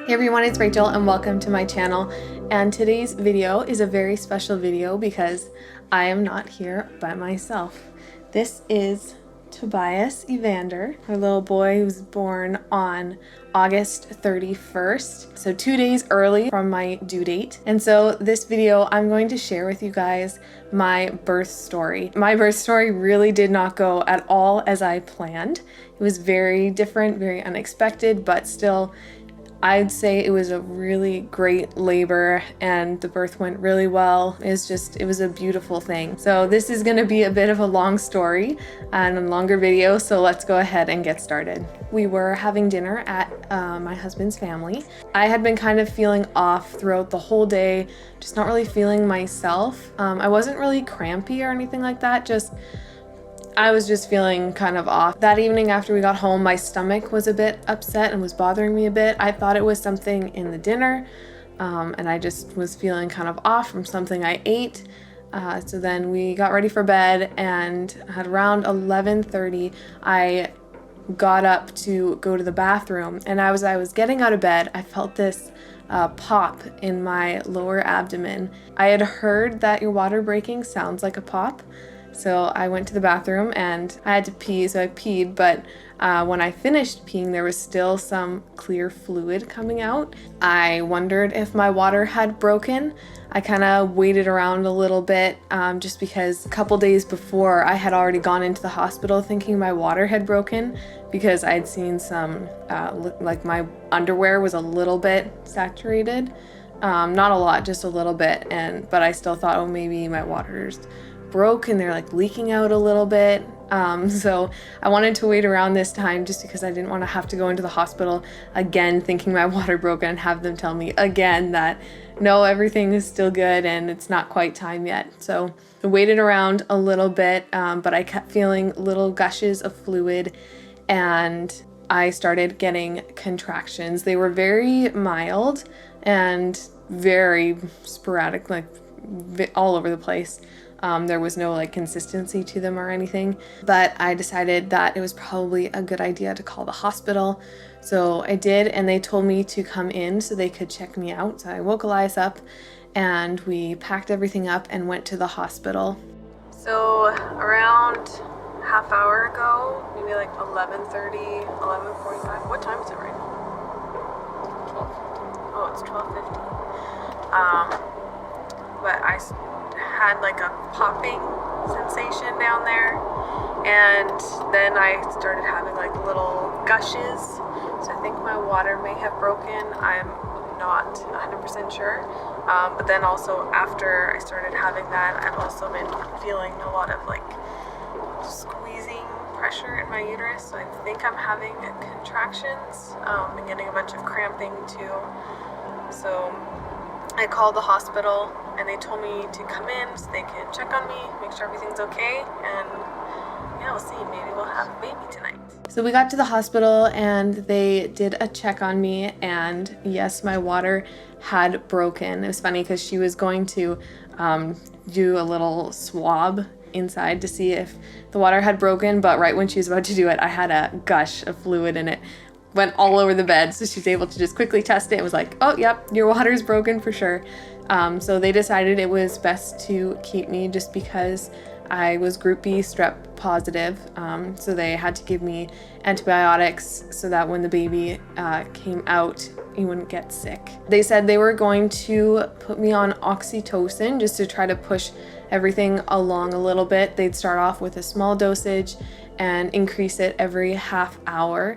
Hey everyone, it's Rachel and welcome to my channel. And today's video is a very special video because I am not here by myself. This is Tobias Evander, our little boy who was born on August 31st, so 2 days early from my due date. And so this video, I'm going to share with you guys my birth story. My birth story really did not go at all as I planned. It was very different, very unexpected, but still I'd say it was a really great labor and the birth went really well. It was a beautiful thing. So this is gonna be a bit of a long story and a longer video, so let's go ahead and get started. We were having dinner at my husband's family. I had been kind of feeling off throughout the whole day, just not really feeling myself. I wasn't really crampy or anything like that, I was just feeling kind of off. That evening after we got home, my stomach was a bit upset and was bothering me a bit. I thought it was something in the dinner, and I just was feeling kind of off from something I ate. So then we got ready for bed, and at around 11:30, I got up to go to the bathroom. And as I was getting out of bed, I felt this pop in my lower abdomen. I had heard that your water breaking sounds like a pop. So I went to the bathroom and I had to pee, so I peed, but when I finished peeing, there was still some clear fluid coming out. I wondered if my water had broken. I kind of waited around a little bit just because a couple days before I had already gone into the hospital thinking my water had broken because I had seen some, like my underwear was a little bit saturated. Not a lot, just a little bit, but I still thought, oh, maybe my water's broke and they're like leaking out a little bit. So I wanted to wait around this time just because I didn't want to have to go into the hospital again thinking my water broke and have them tell me again that no, everything is still good and it's not quite time yet. So I waited around a little bit, but I kept feeling little gushes of fluid and I started getting contractions. They were very mild and very sporadic, like all over the place. There was no like consistency to them or anything, but I decided that it was probably a good idea to call the hospital. So I did, and they told me to come in so they could check me out. So I woke Elias up and we packed everything up and went to the hospital. So around half hour ago, maybe like 11:30, 11:45. What time is it right now? 12:50. Oh, it's 12:50. But I had like a popping sensation down there, and then I started having like little gushes, so I think my water may have broken. I'm not 100% sure, but then also after I started having that, I've also been feeling a lot of like squeezing pressure in my uterus, so I think I'm having contractions and getting a bunch of cramping too. So I called the hospital and they told me to come in so they can check on me, make sure everything's okay, and yeah, we'll see. Maybe we'll have a baby tonight. So we got to the hospital and they did a check on me, and yes, my water had broken. It was funny because she was going to do a little swab inside to see if the water had broken, but right when she was about to do it, I had a gush of fluid in it. Went all over the bed, so she was able to just quickly test it. It was like, oh, yep, your water's broken for sure. So they decided it was best to keep me just because I was group B strep positive. So they had to give me antibiotics so that when the baby came out, he wouldn't get sick. They said they were going to put me on oxytocin just to try to push everything along a little bit. They'd start off with a small dosage and increase it every half hour.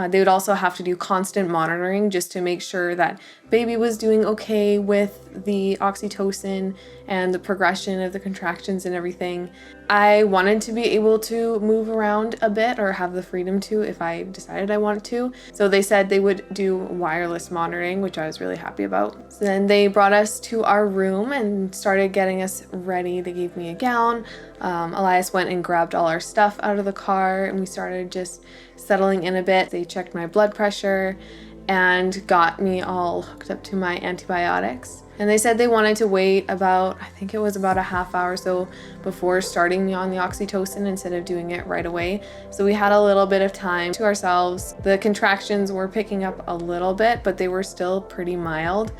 They would also have to do constant monitoring just to make sure that baby was doing okay with the oxytocin and the progression of the contractions and everything. I wanted to be able to move around a bit or have the freedom to if I decided I wanted to. So they said they would do wireless monitoring, which I was really happy about. So then they brought us to our room and started getting us ready. They gave me a gown. Elias went and grabbed all our stuff out of the car and we started just settling in a bit. They checked my blood pressure and got me all hooked up to my antibiotics. And they said they wanted to wait about, I think it was about a half hour or so before starting me on the oxytocin instead of doing it right away. So we had a little bit of time to ourselves. The contractions were picking up a little bit, but they were still pretty mild.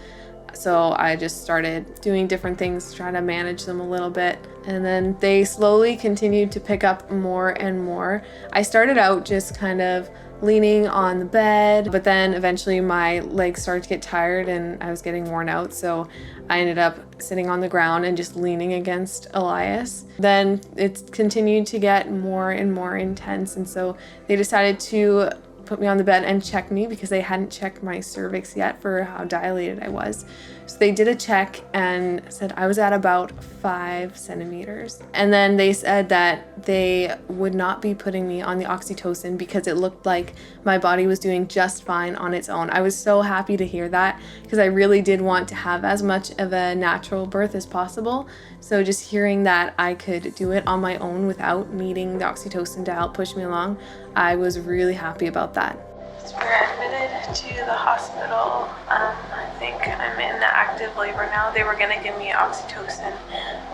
So I just started doing different things to try to manage them a little bit. And then they slowly continued to pick up more and more. I started out just kind of leaning on the bed, but then eventually my legs started to get tired and I was getting worn out. So I ended up sitting on the ground and just leaning against Elias. Then it continued to get more and more intense. And so they decided to put me on the bed and check me because they hadn't checked my cervix yet for how dilated I was. So they did a check and said I was at about 5 centimeters. And then they said that they would not be putting me on the oxytocin because it looked like my body was doing just fine on its own. I was so happy to hear that because I really did want to have as much of a natural birth as possible. So just hearing that I could do it on my own without needing the oxytocin to help push me along, I was really happy about that. So we're admitted to the hospital. I think I'm in active labor now. They were gonna give me oxytocin,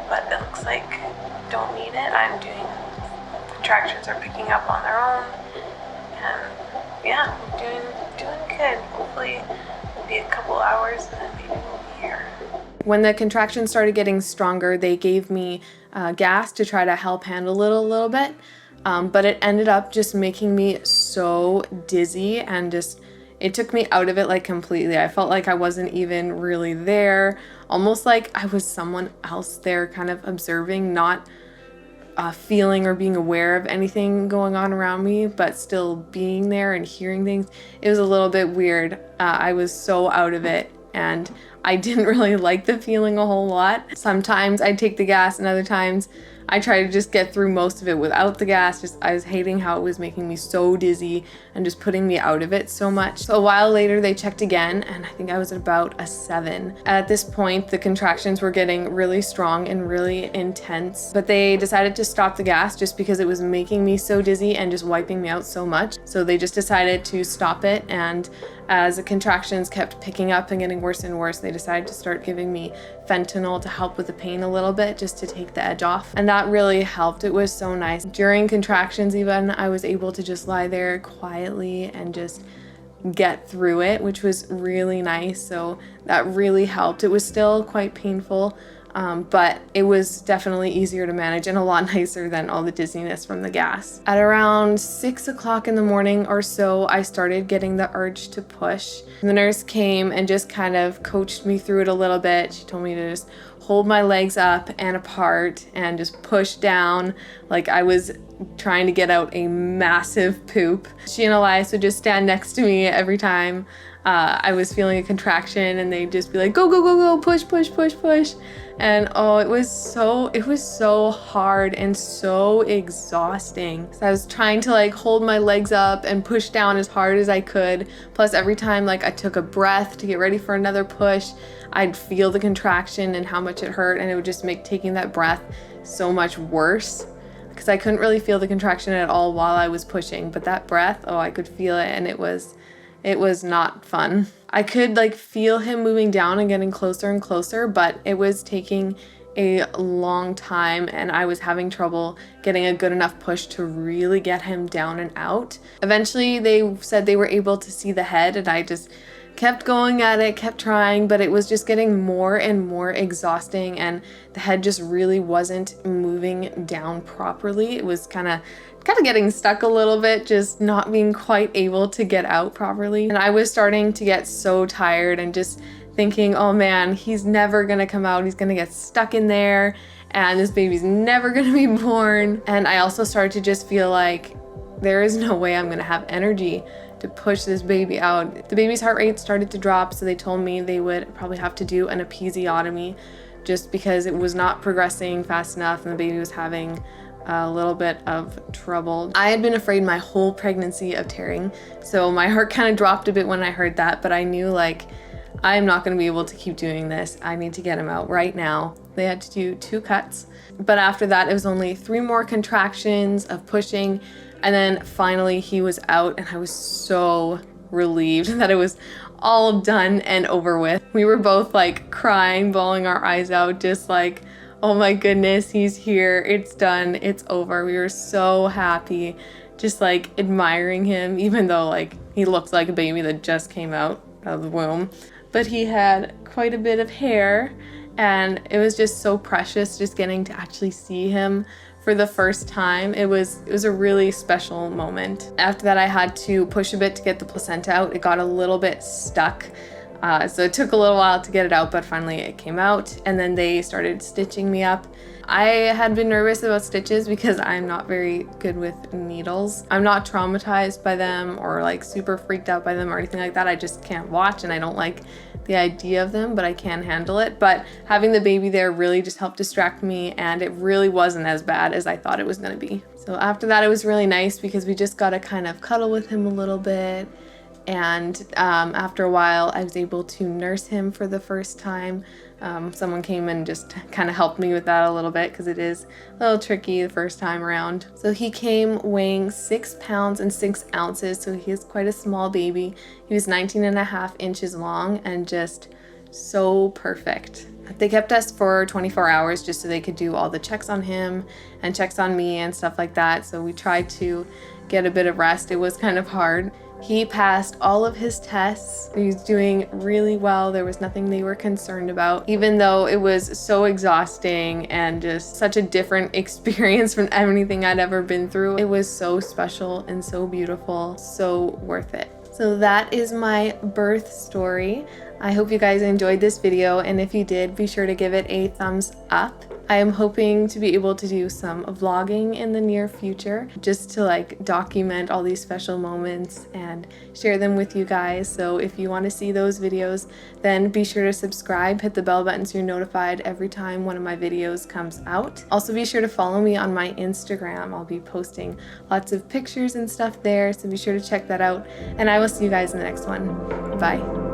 but it looks like I don't need it. Contractions are picking up on their own, and yeah, I'm doing good. Hopefully it'll be a couple hours and then maybe we'll be here. When the contractions started getting stronger, they gave me gas to try to help handle it a little bit. But it ended up just making me so dizzy and it took me out of it like completely. I felt like I wasn't even really there, almost like I was someone else there kind of observing, not feeling or being aware of anything going on around me, but still being there and hearing things. It was a little bit weird. I was so out of it and I didn't really like the feeling a whole lot. Sometimes I'd take the gas and other times I tried to just get through most of it without the gas. I was hating how it was making me so dizzy and just putting me out of it so much. So a while later they checked again and I think I was at about a 7. At this point the contractions were getting really strong and really intense, but they decided to stop the gas just because it was making me so dizzy and just wiping me out so much. So they just decided to stop it, and as the contractions kept picking up and getting worse and worse, they decided to start giving me fentanyl to help with the pain a little bit, just to take the edge off. And that really helped. It was so nice. During contractions even, I was able to just lie there quietly and just get through it, which was really nice. So that really helped. It was still quite painful, but it was definitely easier to manage and a lot nicer than all the dizziness from the gas. At around 6 o'clock in the morning or so, I started getting the urge to push. The nurse came and just kind of coached me through it a little bit. She told me to just hold my legs up and apart and just push down like I was trying to get out a massive poop. She and Elias would just stand next to me every time I was feeling a contraction, and they'd just be like, go, go, go, go, push, push, push, push. And oh, it was so hard and so exhausting. So I was trying to like hold my legs up and push down as hard as I could. Plus every time like I took a breath to get ready for another push, I'd feel the contraction and how much it hurt, and it would just make taking that breath so much worse because I couldn't really feel the contraction at all while I was pushing, but that breath, oh, I could feel it, and it was not fun. I could like feel him moving down and getting closer and closer, but it was taking a long time and I was having trouble getting a good enough push to really get him down and out. Eventually they said they were able to see the head, and I just kept going at it, kept trying, but it was just getting more and more exhausting, and the head just really wasn't moving down properly. It was kind of getting stuck a little bit, just not being quite able to get out properly. And I was starting to get so tired and just thinking, oh man, he's never gonna come out. He's gonna get stuck in there and this baby's never gonna be born. And I also started to just feel like there is no way I'm gonna have energy to push this baby out. The baby's heart rate started to drop, so they told me they would probably have to do an episiotomy just because it was not progressing fast enough and the baby was having a little bit of trouble. I had been afraid my whole pregnancy of tearing, so my heart kind of dropped a bit when I heard that, but I knew like I'm not going to be able to keep doing this. I need to get him out right now. They had to do 2 cuts, but after that it was only 3 more contractions of pushing, and then finally he was out, and I was so relieved that it was all done and over with. We were both like crying, bawling our eyes out, just like, oh my goodness, he's here, it's done, it's over. We were so happy, just like admiring him, even though like he looks like a baby that just came out of the womb. But he had quite a bit of hair, and it was just so precious just getting to actually see him for the first time. It was a really special moment. After that, I had to push a bit to get the placenta out. It got a little bit stuck. So it took a little while to get it out, but finally it came out, and then they started stitching me up. I had been nervous about stitches because I'm not very good with needles. I'm not traumatized by them or like super freaked out by them or anything like that. I just can't watch, and I don't like the idea of them, but I can handle it. But having the baby there really just helped distract me, and it really wasn't as bad as I thought it was gonna be. So after that, it was really nice because we just got to kind of cuddle with him a little bit. And after a while, I was able to nurse him for the first time. Someone came and just kind of helped me with that a little bit because it is a little tricky the first time around. So he came weighing 6 pounds and 6 ounces, so he is quite a small baby. He was 19.5 inches long and just so perfect. They kept us for 24 hours just so they could do all the checks on him and checks on me and stuff like that. So we tried to get a bit of rest. It was kind of hard. He passed all of his tests. He was doing really well. There was nothing they were concerned about, even though it was so exhausting and just such a different experience from anything I'd ever been through. It was so special and so beautiful, so worth it. So that is my birth story. I hope you guys enjoyed this video, and if you did, be sure to give it a thumbs up. I am hoping to be able to do some vlogging in the near future, just to like document all these special moments and share them with you guys. So if you want to see those videos, then be sure to subscribe, hit the bell button so you're notified every time one of my videos comes out. Also be sure to follow me on my Instagram. I'll be posting lots of pictures and stuff there, so be sure to check that out. And I will see you guys in the next one. Bye.